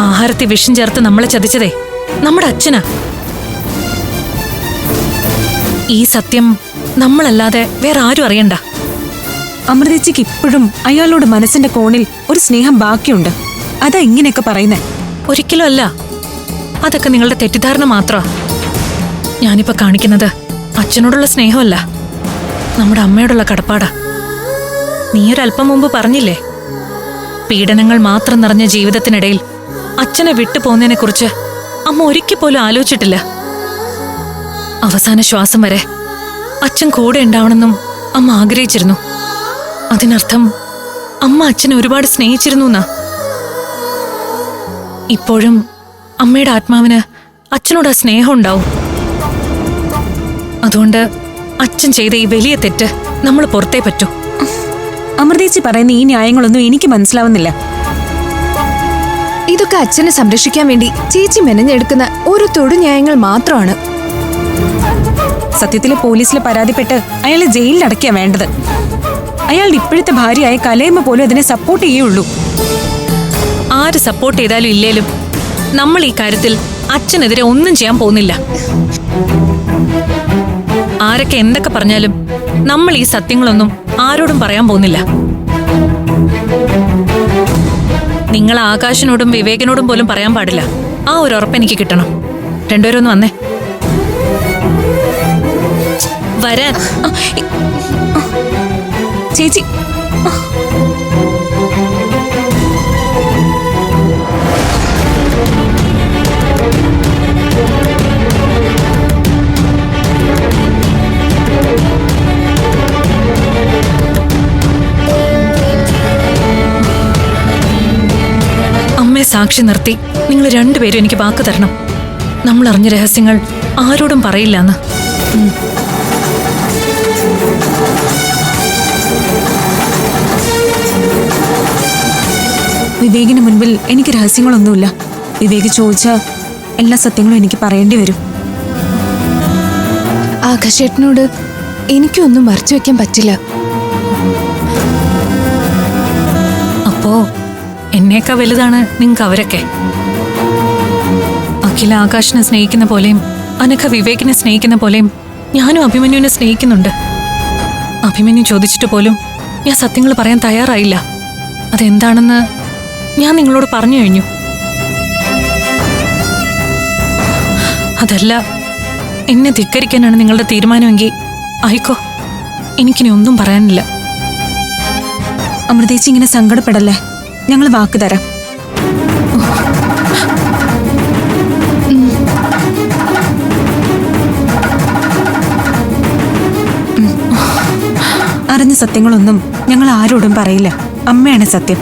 ആഹാരത്തിൽ വിഷം ചേർത്ത് നമ്മളെ ചതിച്ചതേ നമ്മുടെ അച്ഛനാ. ഈ സത്യം നമ്മളല്ലാതെ വേറെ ആരും അറിയണ്ട. അമൃതേച്ചിക്ക് ഇപ്പോഴും അയാളോട് മനസ്സിന്റെ കോണിൽ ഒരു സ്നേഹം ബാക്കിയുണ്ട്. അതാ ഇങ്ങനെയൊക്കെ പറയുന്നേ. ഒരിക്കലും അല്ല. അതൊക്കെ നിങ്ങളുടെ തെറ്റിദ്ധാരണ മാത്രമാ. ഞാനിപ്പോ കാണിക്കുന്നത് അച്ഛനോടുള്ള സ്നേഹമല്ല, നമ്മുടെ അമ്മയോടുള്ള കടപ്പാടാ. നീയൊരല്പം മുമ്പ് പറഞ്ഞില്ലേ, പീഡനങ്ങൾ മാത്രം നിറഞ്ഞ ജീവിതത്തിനിടയിൽ അച്ഛനെ വിട്ടുപോകുന്നതിനെ കുറിച്ച് അമ്മ ഒരിക്കൽ പോലും ആലോചിച്ചിട്ടില്ല. അവസാന ശ്വാസം വരെ അച്ഛൻ കൂടെ ഉണ്ടാവണമെന്നും അമ്മ ആഗ്രഹിച്ചിരുന്നു. അതിനർത്ഥം അമ്മ അച്ഛനെ ഒരുപാട് സ്നേഹിച്ചിരുന്നു എന്നാ. ഇപ്പോഴും അമ്മയുടെ ആത്മാവിന് അച്ഛനോട് ആ സ്നേഹം ഉണ്ടാവും. അതുകൊണ്ട് അച്ഛൻ ചെയ്ത ഈ വലിയ തെറ്റ് നമ്മൾ പുറത്തേ പറ്റൂ. അമൃതേച്ചി പറയുന്ന ഈ ന്യായങ്ങളൊന്നും എനിക്ക് മനസ്സിലാവുന്നില്ല. ഇതൊക്കെ അച്ഛനെ സംരക്ഷിക്കാൻ വേണ്ടി ചേച്ചി മെനഞ്ഞെടുക്കുന്ന ഓരോ തൊടു ന്യായങ്ങൾ മാത്രമാണ്. സത്യത്തില് പോലീസിൽ പരാതിപ്പെട്ട് അയാളെ ജയിലിൽ അടയ്ക്കാ വേണ്ടത്. അയാളുടെ ഇപ്പോഴത്തെ ഭാര്യയായ കലയമ്മ പോലും അതിനെ സപ്പോർട്ട് ചെയ്യുള്ളൂ. ആര് സപ്പോർട്ട് ചെയ്താലും ഇല്ലേലും നമ്മൾ ഈ കാര്യത്തിൽ അച്ഛനെതിരെ ഒന്നും ചെയ്യാൻ പോകുന്നില്ല. ആരൊക്കെ എന്തൊക്കെ പറഞ്ഞാലും നമ്മൾ ഈ സത്യങ്ങളൊന്നും ആരോടും പറയാൻ പോകുന്നില്ല. നിങ്ങൾ ആകാശിനോടും വിവേകിനോടും പോലും പറയാൻ പാടില്ല. ആ ഒരു ഉറപ്പ് എനിക്ക് കിട്ടണം. രണ്ടുപേരും ഒന്ന് വന്നേ. വരാൻ. ചേച്ചി, അമ്മയെ സാക്ഷി നിർത്തി നിങ്ങൾ രണ്ടുപേരും എനിക്ക് വാക്ക് തരണം. നമ്മൾ അറിഞ്ഞ രഹസ്യങ്ങൾ ആരോടും പറയില്ലെന്ന്. വിവേകിന് മുൻപിൽ എനിക്ക് രഹസ്യങ്ങളൊന്നുമില്ല. വിവേക് ചോദിച്ച എല്ലാ സത്യങ്ങളും എനിക്ക് പറയേണ്ടി വരും. ആകാശേട്ടനോട് എനിക്കൊന്നും മറച്ചു വെക്കാൻ പറ്റില്ല. അപ്പോ എന്നേക്കാ വലുതാണ് നിങ്ങൾക്ക് അവരൊക്കെ. അഖില ആകാശിനെ സ്നേഹിക്കുന്ന പോലെയും അനഘ വിവേകിനെ സ്നേഹിക്കുന്ന പോലെയും ഞാനും അഭിമന്യുവിനെ സ്നേഹിക്കുന്നുണ്ട്. അഭിമന്യു ചോദിച്ചിട്ട് പോലും ഞാൻ സത്യങ്ങൾ പറയാൻ തയ്യാറായില്ല. അതെന്താണെന്ന് ഞാൻ നിങ്ങളോട് പറഞ്ഞു കഴിഞ്ഞു. അതല്ല, എന്നെ ധിക്കരിക്കാനാണ് നിങ്ങളുടെ തീരുമാനമെങ്കിൽ ആയിക്കോ, എനിക്കിനി ഒന്നും പറയാനില്ല. അമൃതേച്ചി ഇങ്ങനെ സങ്കടപ്പെടല്ലേ, ഞങ്ങൾ വാക്ക് തരാം. അറിഞ്ഞ സത്യങ്ങളൊന്നും ഞങ്ങൾ ആരോടും പറയില്ല. അമ്മയാണ് സത്യം.